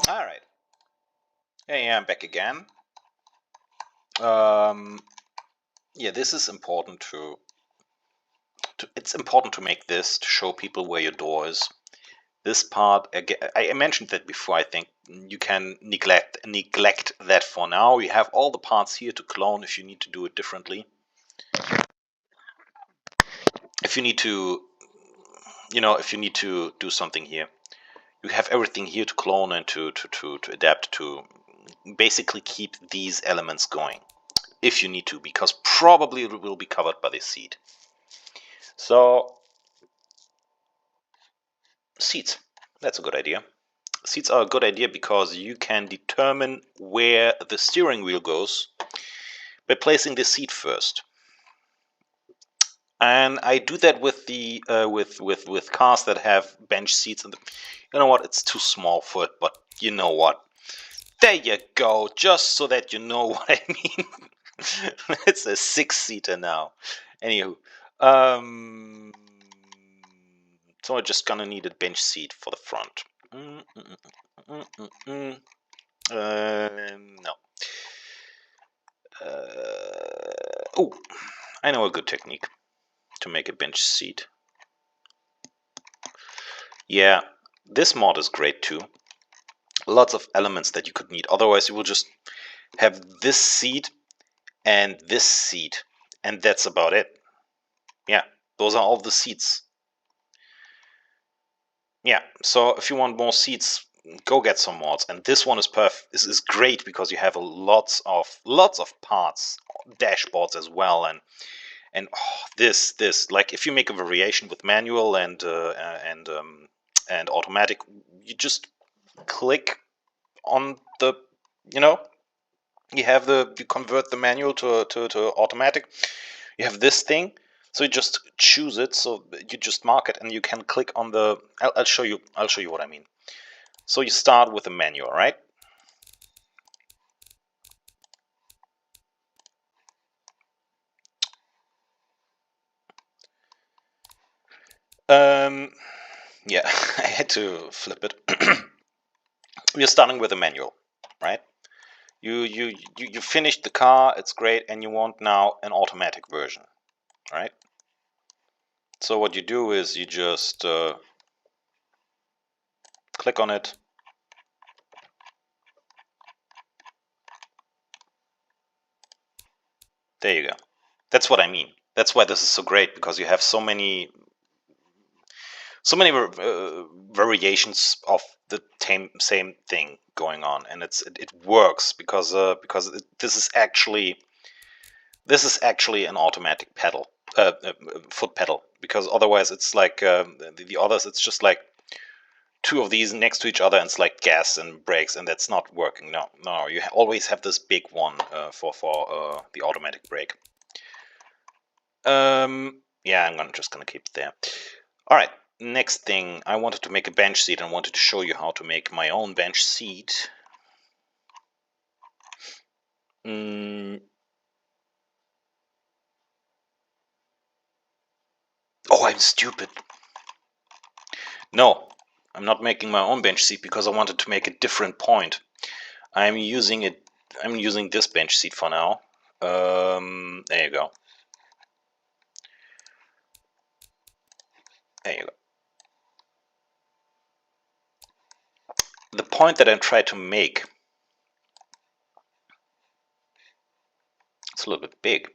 Alright. Hey, I'm back again. Yeah, this is important it's important to make this, to show people where your door is. This part, again, I mentioned that before, I think. You can neglect that for now. You have all the parts here to clone if you need to do it differently. If you need to, if you need to do something here, you have everything here to clone and to adapt to basically keep these elements going. If you need to, because probably it will be covered by this seed. So, seeds. That's a good idea. Seeds are a good idea because you can determine where the steering wheel goes by placing the seed first. And I do that with the with cars that have bench seats. And you know what? It's too small for it, but you know what? There you go. Just so that you know what I mean. It's a 6-seater now. Anywho, so I'm just gonna need a bench seat for the front. No. Oh, I know a good technique to make a bench seat. Yeah, this mod is great too. Lots of elements that you could need. Otherwise, you will just have this seat and this seat, and that's about it. Yeah, those are all the seats. Yeah, so if you want more seats, go get some mods. And this one is perfect. This is great because you have lots of parts, dashboards as well, and this like if you make a variation with manual and automatic, you just click on the, you convert the manual to automatic. You have this thing, so you just choose it. So you just mark it, and you can click on the. I'll show you. I'll show you what I mean. So you start with the manual, right? Yeah, I had to flip it. You're starting with a manual, right? You finished the car, it's great, and you want now an automatic version, right? So what you do is you just click on it. There you go. That's what I mean. That's why this is so great, because you have so many variations of the same thing going on, and it works because this is actually an automatic pedal, foot pedal. Because otherwise, it's like the others. It's just like two of these next to each other, and it's like gas and brakes, and that's not working. No, you always have this big one for the automatic brake. Yeah, I'm just gonna keep it there. All right. Next thing, I wanted to make a bench seat and wanted to show you how to make my own bench seat. Oh, I'm stupid. No, I'm not making my own bench seat because I wanted to make a different point. I'm using this bench seat for now. There you go. There you go. The point that I try to make, it's a little bit big.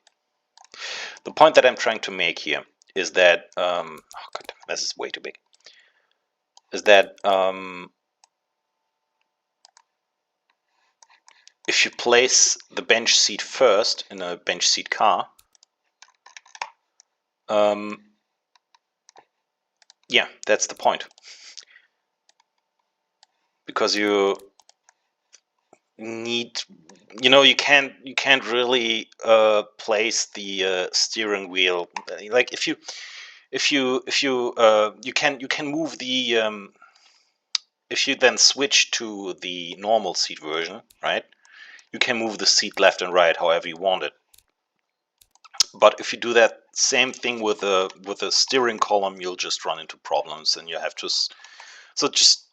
The point that I'm trying to make here is that, oh god, this is way too big. Is that if you place the bench seat first in a bench seat car, yeah, that's the point. Because you need, you can't really place the steering wheel. Like if you can move the if you then switch to the normal seat version, right? You can move the seat left and right however you want it. But if you do that same thing with a steering column, you'll just run into problems, and you have to. So just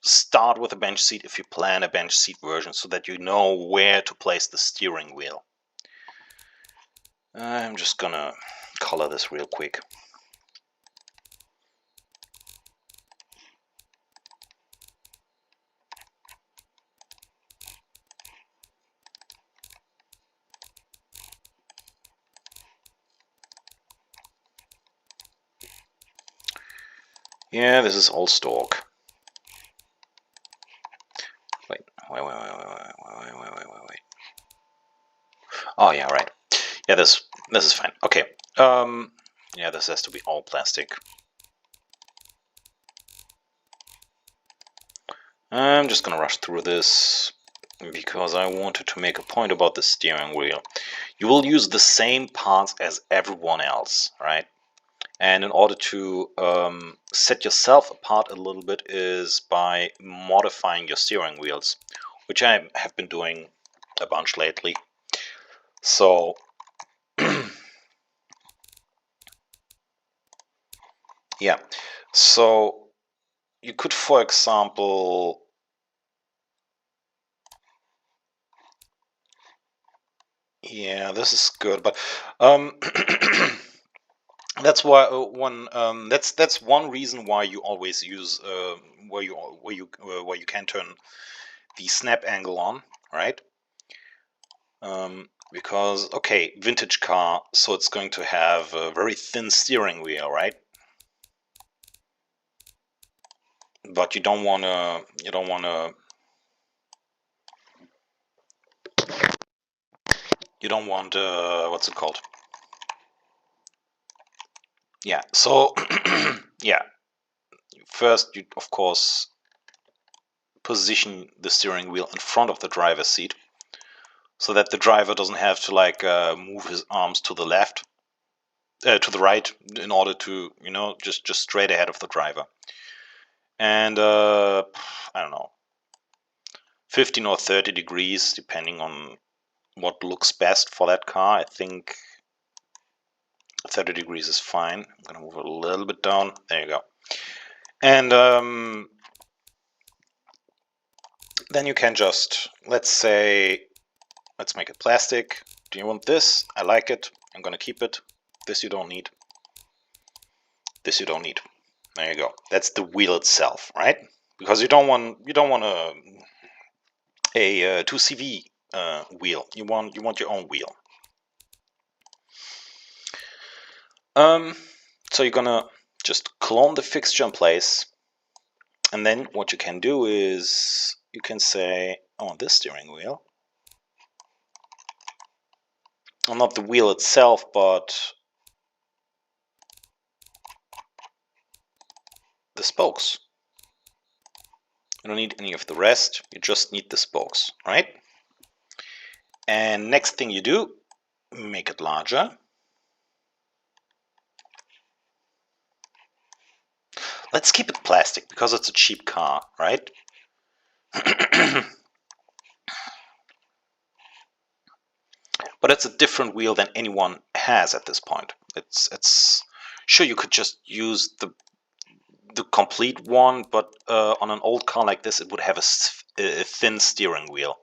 start with a bench seat if you plan a bench seat version, so that you know where to place the steering wheel. I'm just gonna color this real quick. Yeah, this is all stock. Wait. Oh yeah, right. Yeah, this is fine. Okay. Yeah, this has to be all plastic. I'm just gonna rush through this because I wanted to make a point about the steering wheel. You will use the same parts as everyone else, right? And in order to set yourself apart a little bit is by modifying your steering wheels, which I have been doing a bunch lately. So yeah, so you could, for example, yeah, this is good, but that's why that's one reason why you always use where you can turn the snap angle on, right? Because okay, vintage car, so it's going to have a very thin steering wheel, right? But you don't want to what's it called? Yeah, so yeah, first you of course position the steering wheel in front of the driver's seat, so that the driver doesn't have to like move his arms to the left, to the right, in order to just straight ahead of the driver. And I don't know, 15 or 30 degrees, depending on what looks best for that car. I think 30 degrees is fine. I'm gonna move it a little bit down. There you go. And then you can just, let's make it plastic. Do you want this? I like it. I'm gonna keep it. This you don't need. This you don't need. There you go. That's the wheel itself, right? Because you don't want a 2CV wheel. You want your own wheel. So you're gonna just clone the fixture in place, and then what you can do is you can say, I want this steering wheel. Well, not the wheel itself, but the spokes. You don't need any of the rest, you just need the spokes, right? And next thing you do, make it larger. Let's keep it plastic because it's a cheap car, right? But it's a different wheel than anyone has at this point. It's sure you could just use the complete one, but on an old car like this, it would have a thin steering wheel.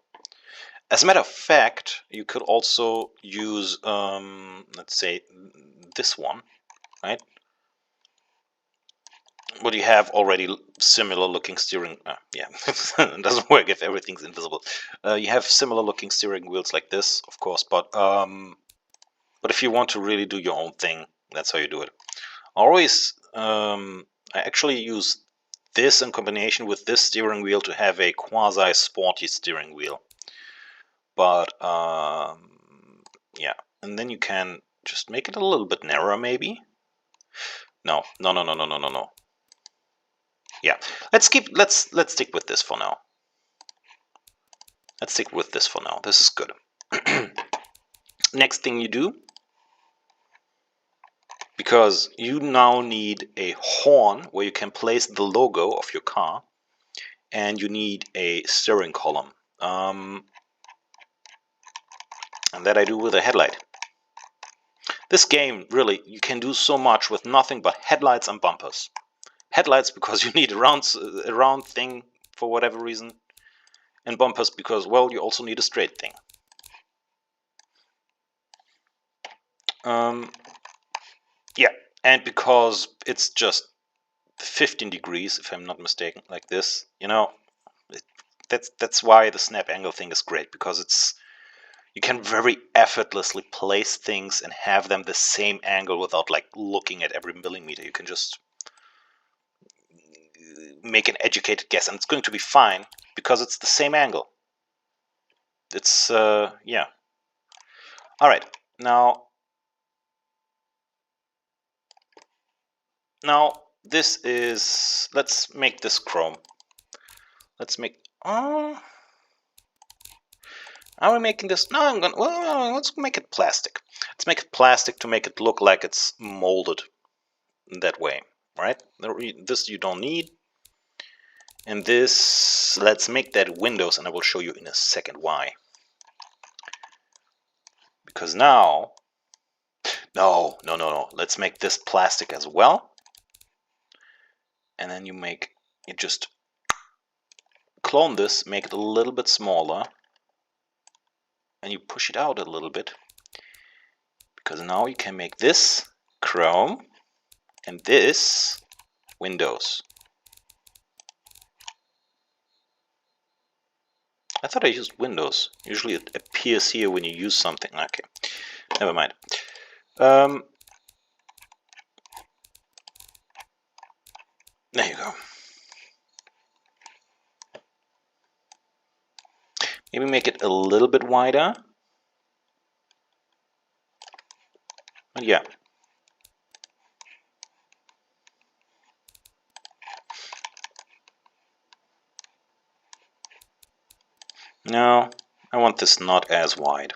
As a matter of fact, you could also use, let's say, this one, right? But you have already similar looking steering. Yeah, it doesn't work if everything's invisible. You have similar looking steering wheels like this, of course, but if you want to really do your own thing, that's how you do it. Always, I actually use this in combination with this steering wheel to have a quasi-sporty steering wheel. But yeah, and then you can just make it a little bit narrower, maybe. No. Yeah, let's stick with this for now. Let's stick with this for now. This is good. Next thing you do, because you now need a horn where you can place the logo of your car, and you need a steering column. And that I do with a headlight. This game, really, you can do so much with nothing but headlights and bumpers. Headlights because you need a round thing for whatever reason, and bumpers because, well, you also need a straight thing. Yeah, and because it's just 15 degrees, if I'm not mistaken, like this, you know, that's why the snap angle thing is great, because you can very effortlessly place things and have them the same angle without like looking at every millimeter. You can just make an educated guess, and it's going to be fine because it's the same angle. It's yeah. All right, now this is, let's make this chrome. Let's make, are we making this? No, I'm gonna, well, let's make it plastic. Let's make it plastic to make it look like it's molded that way, right? This you don't need. And this, let's make that windows, and I will show you in a second why. Because now, no, let's make this plastic as well. And then you just clone this, make it a little bit smaller, and you push it out a little bit, because now you can make this chrome and this windows. I thought I used windows. Usually it appears here when you use something. Okay, never mind. There you go. Maybe make it a little bit wider. But yeah. No, I want this not as wide.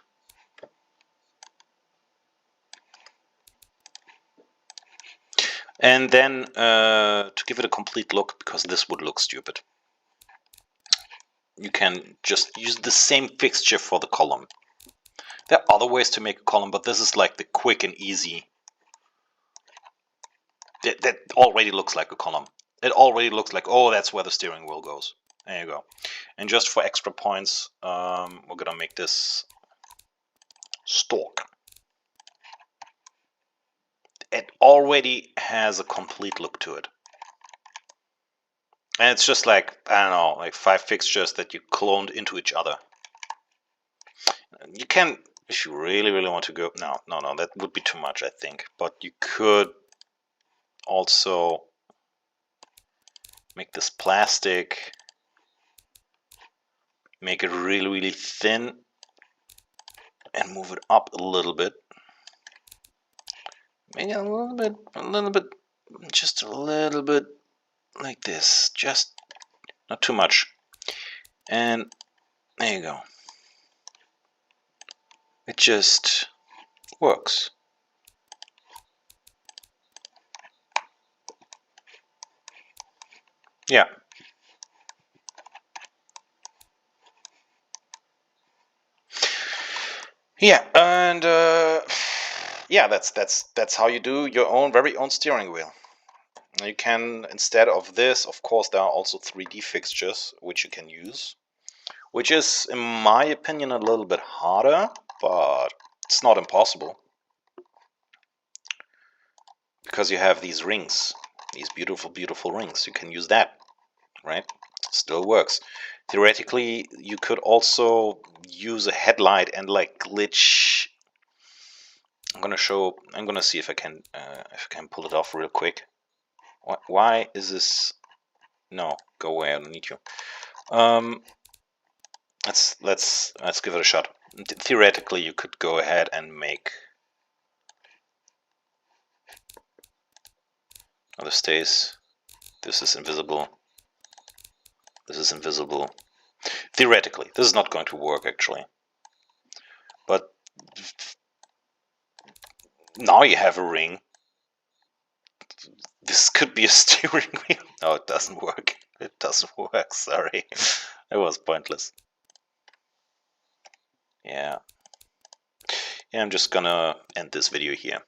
And then to give it a complete look, because this would look stupid, you can just use the same fixture for the column. There are other ways to make a column, but this is like the quick and easy. That already looks like a column. It already looks like, oh, that's where the steering wheel goes. There you go. And just for extra points, we're gonna make this stalk. It already has a complete look to it. And it's just like, I don't know, like 5 fixtures that you cloned into each other. You can, if you really want to go, no, that would be too much, I think. But you could also make this plastic, make it really thin, and move it up a little bit. Maybe a little bit, just a little bit like this, just not too much. And there you go. It just works. Yeah. Yeah, and yeah, that's how you do your very own steering wheel. You can, instead of this, of course, there are also 3D fixtures which you can use, which is, in my opinion, a little bit harder, but it's not impossible, because you have these rings, these beautiful rings. You can use that, right? Still works. Theoretically, you could also use a headlight and like glitch. I'm gonna see if I can pull it off real quick. Why is this? No, go away. I don't need you. Let's give it a shot. Theoretically, you could go ahead and make. Oh, this stays. This is invisible. This is invisible. Theoretically, this is not going to work actually. But now you have a ring. This could be a steering wheel. No, it doesn't work. It doesn't work, sorry. It was pointless. Yeah. Yeah, I'm just gonna end this video here.